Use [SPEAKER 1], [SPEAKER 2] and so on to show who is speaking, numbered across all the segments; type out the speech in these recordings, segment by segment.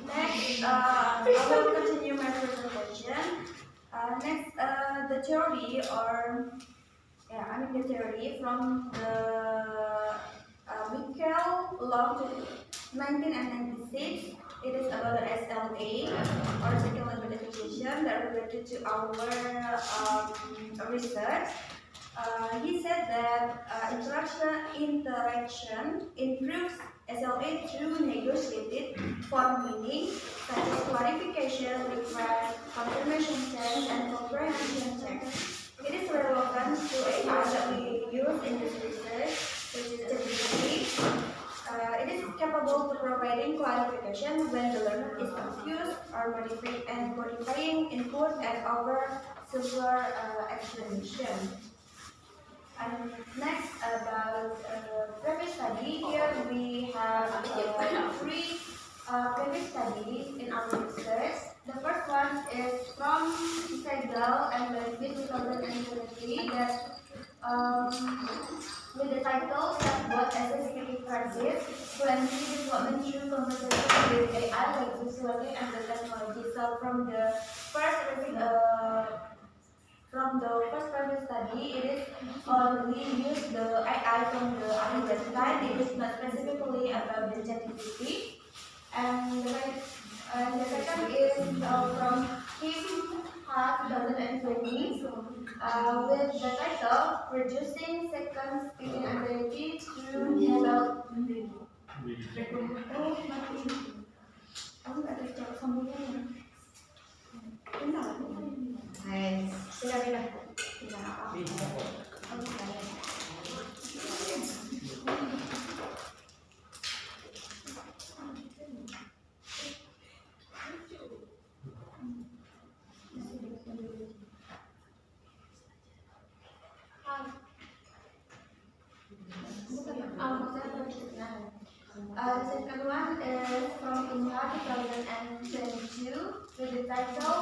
[SPEAKER 1] Next, I will continue my presentation. Next, the theory the theory from the Michael Law 1996. It is about the SLA or second language acquisition that related to our research. He said that interaction improves SLA through negotiated form meaning, such as clarification, request, confirmation checks, and comprehension checks. It is relevant to AI that we use in this research, which is ChatGPT. It is capable of providing clarification when the learner is confused or modifying input and over silver explanation. And next, about previous study, here we have three previous studies in our research. The first one is from Segal and Benefit 2023 that with the title Chatbot as a Security Practice, Fluency Development Through Conversation with AI like Visually and the Technology. So from the first previous study, it is we use the AI from the AI website. It is not specifically about the ChatGPT. And the second is from Kim Ha 2020 with the title Reducing Second Speaking Ability Through Mobile. The second one is from Inha 2022 with the title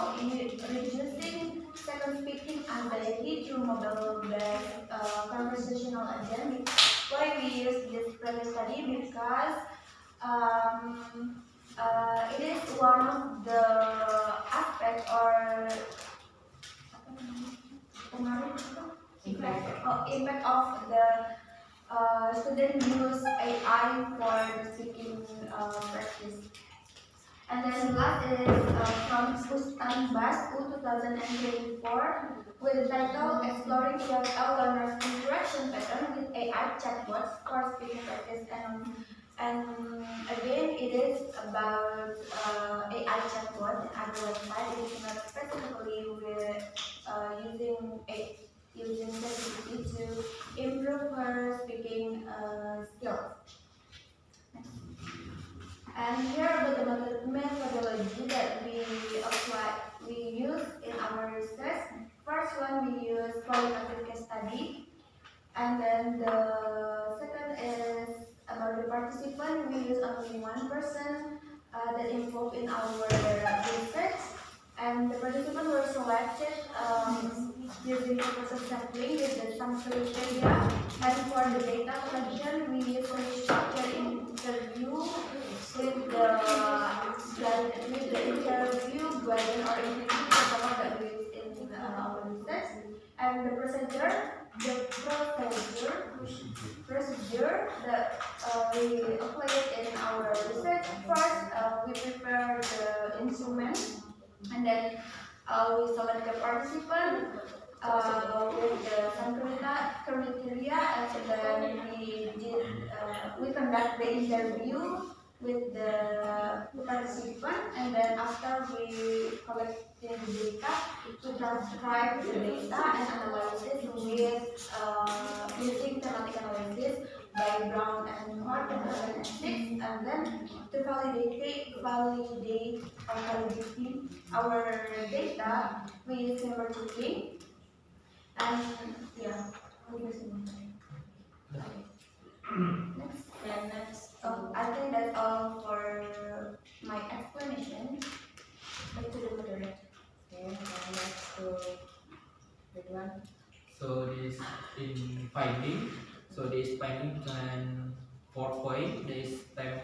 [SPEAKER 1] Reducing Second Speaking Anxiety Through Mobile-Based Conversational Agent. Why we use this previous study? Because it is one of the aspect or impact of the student use AI for the speaking practice. And then last is from Pustan Bas U 2024 with the title Exploring ESL Learners Interaction Pattern with AI Chatbots for Speaking Practice. And again, it is about AI chatbot in other website. It is not specifically with using ChatGPT to improve her speaking skills. And here are the methodology that we use in our research. First one, we use qualitative case study, and then the second is about the participant. We use only one person that involved in our research, and the participants were selected using the process sampling with some criteria. And for the data collection, we use a structured interview with the interview guidance or interview protocol that we use in our research. And the procedure that we applied in our research. First, we prepare the instrument, and then we select the participant with some criteria, and then we conduct the interview with the participant, and then after we collect the data, we transcribe the data and analysis with using thematic analysis by Brown and Hart in 2006, and then to validate our data, we use number tuning, and yeah, we use next. I think that's all for my explanation. Back to the moderator.
[SPEAKER 2] Okay, next to Ridwan. So this in finding. So this finding can 4 point. This 10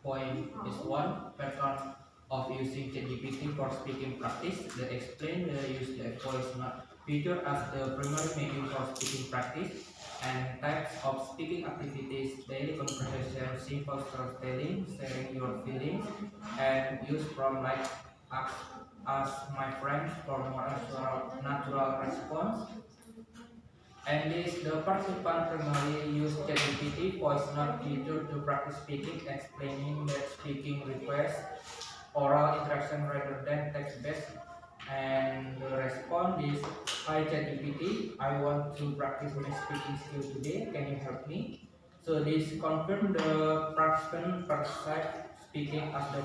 [SPEAKER 2] point is one pattern of using ChatGPT for speaking practice. They explain the use the voice not feature as the primary medium for speaking practice and types of speaking activities, daily conversation, simple storytelling, sharing your feelings, and use from like ask my friends for more natural response. And this, the participant primarily use ChatGPT voice note feature to practice speaking, explaining that speaking requires oral interaction rather than text-based. And the response is, "Hi ChatGPT, I want to practice my speaking skill today. Can you help me?" So this confirm the participant perceive speaking as the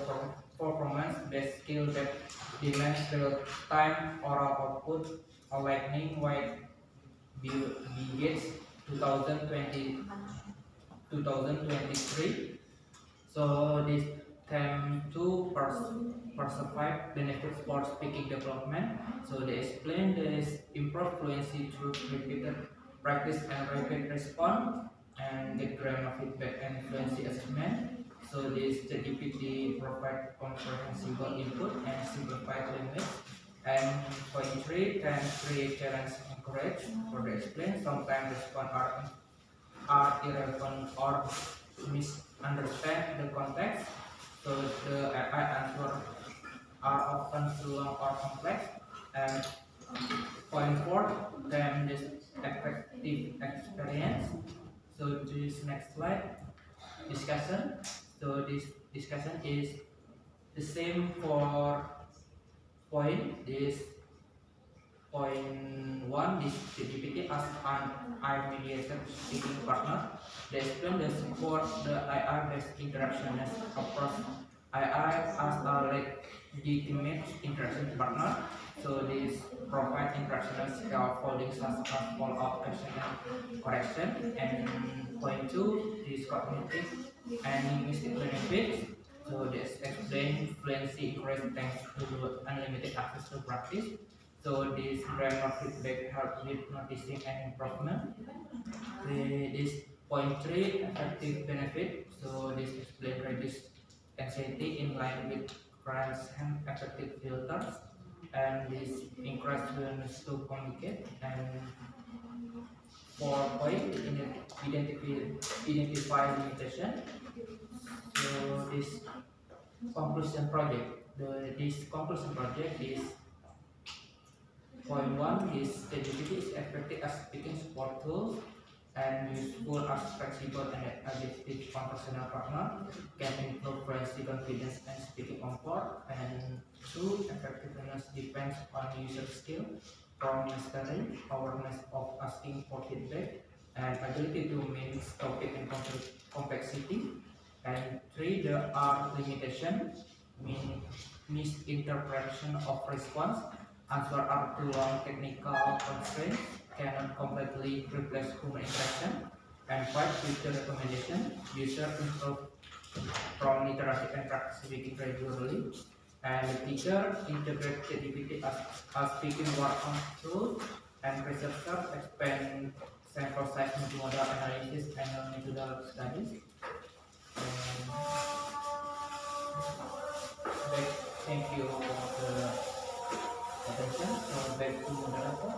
[SPEAKER 2] performance-based skill that demands real-time oral output, aligning with Bill Gates 2020 2023. So this came to perceive benefits for speaking development. So they explain this improved fluency through repeated practice and rapid response and get grammar feedback and fluency assessment. So this ChatGPT provide comprehensible input and simplified language. And point three can create challenge and courage for the explain. Sometimes response are irrelevant or misunderstand the context. So the AI answer are often too long or complex. And point four, then this effective experience. So this next slide, discussion. So this discussion is the same for point. This point one, this ChatGPT as an AI-mediated speaking partner. They explain the support the AI-based interaction as approach AI as a legitimate interaction partner. So this provide interaction scaffolding such as follow-up question and correction. And point two, this cognitive and linguistic benefits. So this explain fluency increase thanks to unlimited access to practice. So this grammar feedback help with noticing and improvement. This point three effective benefit. So this explain reduce anxiety in line with Grant's and effective filters, and this increase willingness to communicate. And for point identify limitation. So this conclusion project. This conclusion project is point one is ChatGPT is effective as speaking support tool and useful as flexible and adaptive conversational partner, can improve fluency, confidence, and speaking comfort. And two, effectiveness depends on user skill, from mastery, awareness of asking for feedback, and ability to manage topic and complexity. And three, there are limitations, mean misinterpretation of response, answer are too long, technical constraints, cannot completely replace human interaction. And five, future recommendation, user improve from literacy and practice speaking regularly. And the teacher integrate ChatGPT as speaking work on tools, and researchers expand sample size multimodal analysis and longitudinal studies. And thank you for the attention. So back to moderator.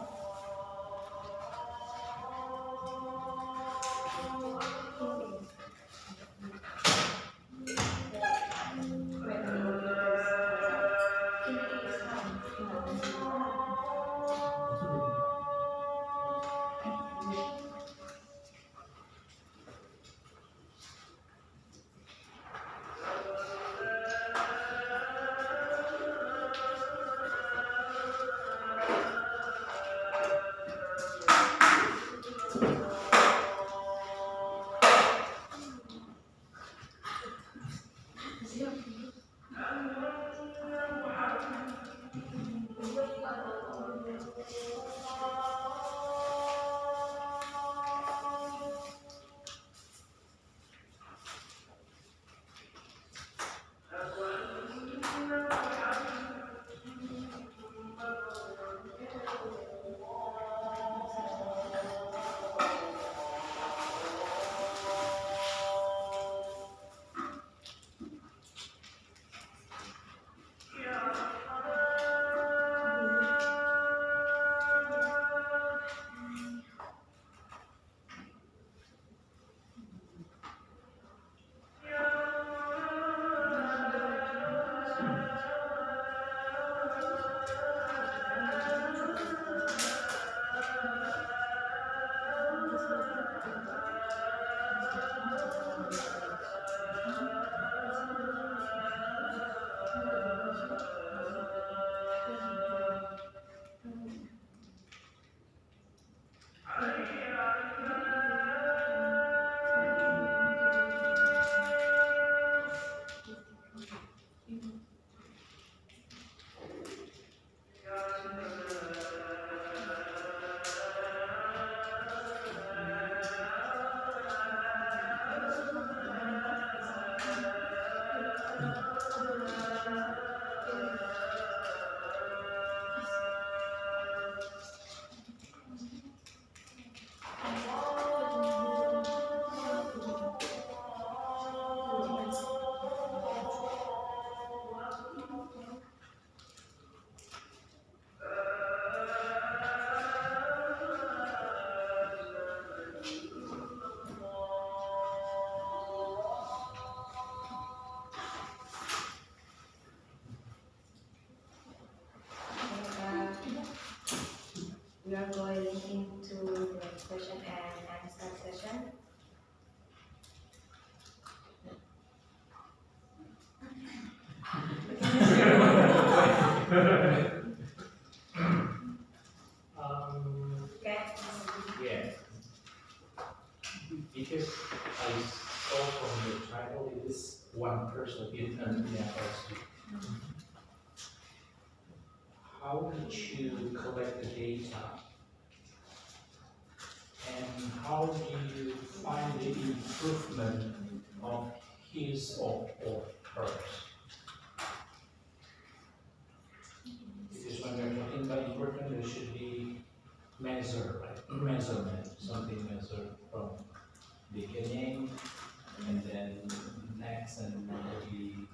[SPEAKER 1] question. Okay.
[SPEAKER 3] Yeah, because I saw from your title, it is one person in an university. How did you collect the data? And how do you find the improvement of his or hers? Because when we're talking about improvement, there should be measurement, something measured from beginning and then next and maybe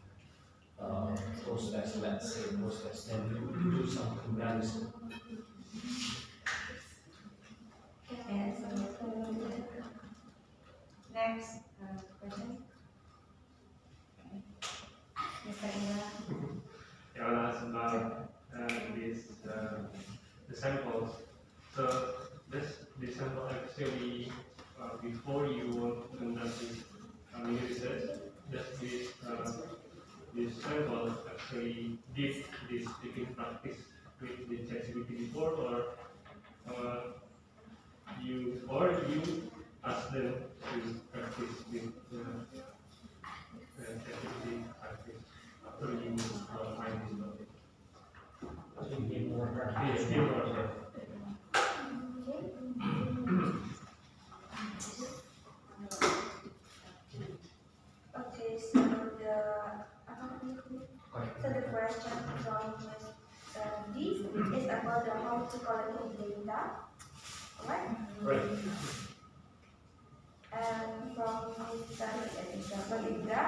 [SPEAKER 3] process, let's say process, then you do some comparison.
[SPEAKER 1] Okay, so next question. Mr. Indra.
[SPEAKER 4] I want to ask about the samples. So this sample actually before you want to conduct this research, does this sample actually did this speaking practice with the ChatGPT before, or you ask them to practice with ChatGPT practice after you find this topic?
[SPEAKER 3] To be more
[SPEAKER 4] Yes,
[SPEAKER 3] practical.
[SPEAKER 4] you are.
[SPEAKER 1] Okay, so the question from this is about the how to collect the data, alright?
[SPEAKER 3] Right.
[SPEAKER 1] And from Mr. Indra,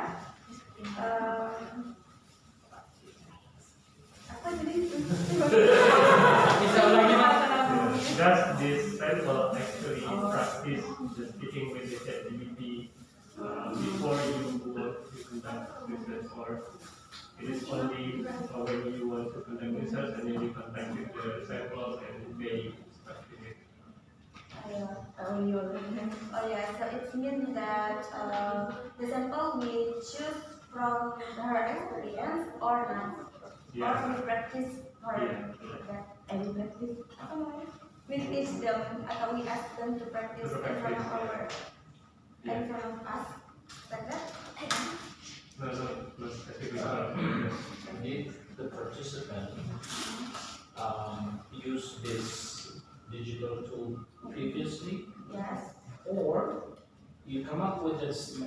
[SPEAKER 1] apa jadi?
[SPEAKER 4] Does this sample actually practice the speaking with the ChatGPT before you want to conduct research, or it is only when you want to conduct research and then you contact with the samples and they practice it?
[SPEAKER 1] Oh yeah, so it means that the sample we choose from her experience or not, or we practice her. And we practice. We teach them atau we ask them to practice in front of in front of us, like that.
[SPEAKER 4] No, specifically.
[SPEAKER 3] Did the participant use this digital tool previously,
[SPEAKER 1] Yes.
[SPEAKER 3] or you come up with this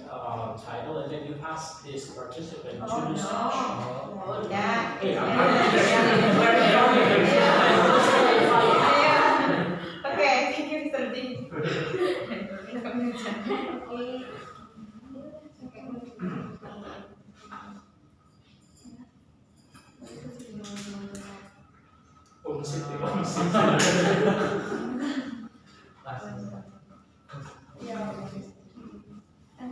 [SPEAKER 3] title and then you ask this participant to
[SPEAKER 1] Oh
[SPEAKER 3] do such?
[SPEAKER 1] no.
[SPEAKER 5] Oh, that is okay, thank you, Mr. D.
[SPEAKER 1] Okay. Yeah. And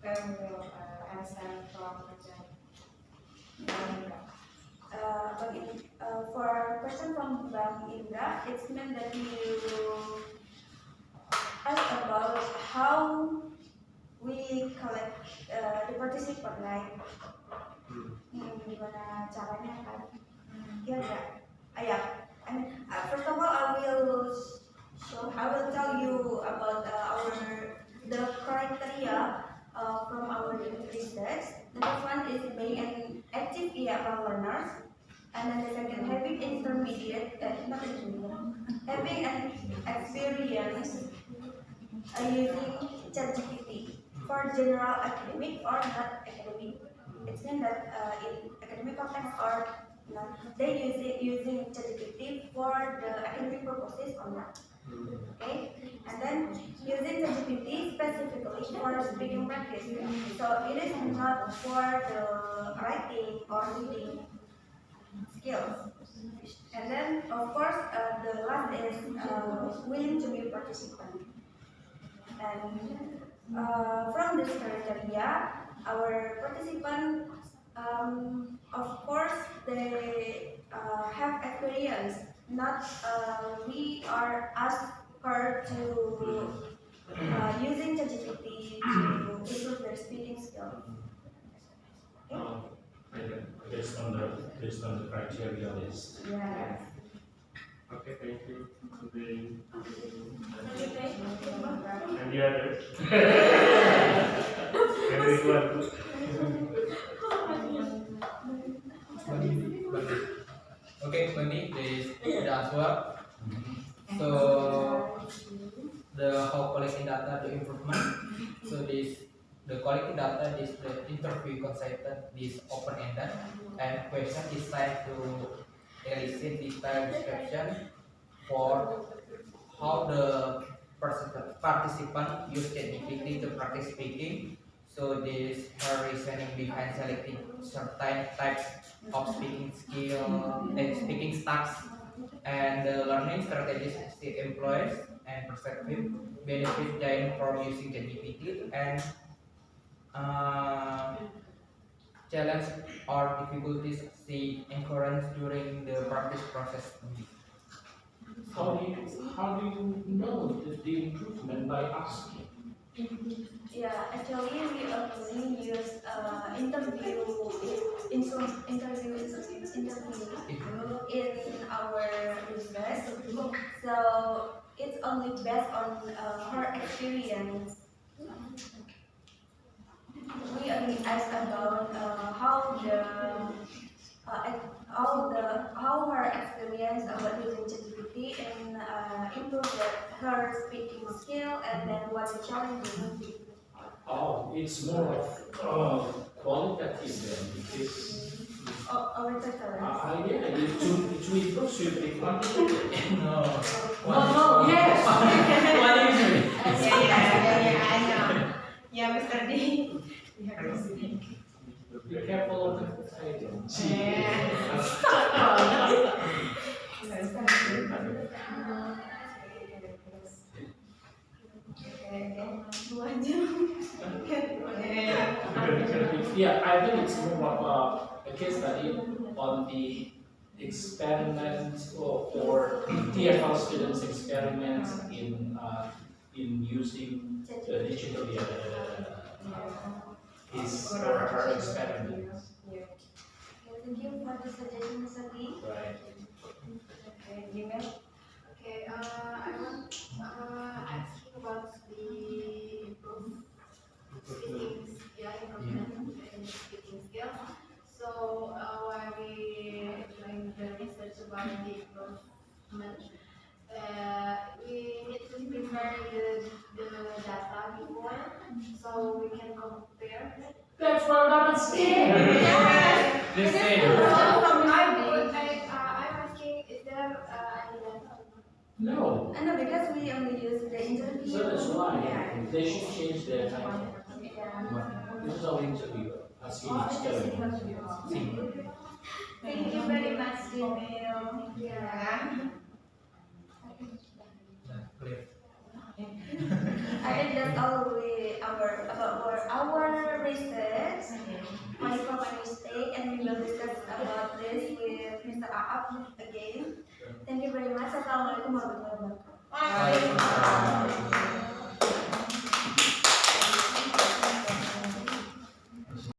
[SPEAKER 5] Then we'll answer from
[SPEAKER 1] for question from Bang Indra, it's meant that you ask about how we collect the participant, like gimana caranya kan? Iya enggak? Yeah. And first of all, I will tell you about the criteria from our research. The first one is being an active EFL learners, and then the second having not intermediate, having an experience using ChatGPT for general academic or not academic. It means that in academic context or not, they using ChatGPT for the academic purposes or not. Okay, and then using ChatGPT specifically for speaking practice. So it is not for the writing or reading skills. And then of course the last is willing to be a participant. And from this criteria, our participant, of course, they have experience. Not we are asked her to using ChatGPT to improve their speaking skill.
[SPEAKER 4] Okay.
[SPEAKER 3] Based on the criteria list.
[SPEAKER 1] Yes.
[SPEAKER 4] Okay, thank you. Today.
[SPEAKER 1] Okay.
[SPEAKER 4] And the others? Everyone.
[SPEAKER 2] Okay, for me, this the answer. So the how collecting data, the improvement. So this the collecting data is the interview consultant is open ended and question is trying to elicit detailed description for how the participant use ChatGPT to practice speaking. So this her reasoning behind selecting certain types of speaking skill and speaking styles and the learning strategies the employees and perspective benefit gained from using ChatGPT and uh, challenge or difficulties she encounters during the practice process.
[SPEAKER 3] How do you know the improvement by asking?
[SPEAKER 1] Yeah, actually we only use interview in our research. So it's only based on her experience. We only ask about how her experience about using ChatGPT and improve her speaking skill and then what the challenges.
[SPEAKER 3] Oh, it's more of qualitative then, because
[SPEAKER 1] Our preference.
[SPEAKER 3] yeah, to improve should be quantitative.
[SPEAKER 2] No.
[SPEAKER 3] No, yes.
[SPEAKER 2] What is it?
[SPEAKER 5] I know. Yeah, Mr. D. You have to speak.
[SPEAKER 3] Be careful of the title. Yeah, I think it's more of a case study on the experiments or TFL students' experiments in using the digital his or her experiments.
[SPEAKER 1] Thank you for the suggestion, Mr. D.
[SPEAKER 3] Right.
[SPEAKER 1] Okay, Gmail.
[SPEAKER 6] Okay, I want asking about the improved speaking, improvement in speaking skills. So while we doing the research about the improvement, we need to prepare the data before, so we can compare.
[SPEAKER 3] That's what I'm saying.
[SPEAKER 2] The same.
[SPEAKER 6] I'm asking, is there any data?
[SPEAKER 3] No.
[SPEAKER 1] No, because we only use the interview.
[SPEAKER 3] So that's why
[SPEAKER 1] Yeah.
[SPEAKER 3] they should change their title.
[SPEAKER 1] Yeah.
[SPEAKER 3] This is our interview. Asking experiment.
[SPEAKER 1] Thank you very much, Gmail.
[SPEAKER 5] Yeah.
[SPEAKER 2] Clear.
[SPEAKER 1] I think that's all our research. My common mistake, and we will discuss about this with Mr. Aap again. Thank you very much. Assalamualaikum warahmatullahi wabarakatuh.
[SPEAKER 2] Waalaikumsalam.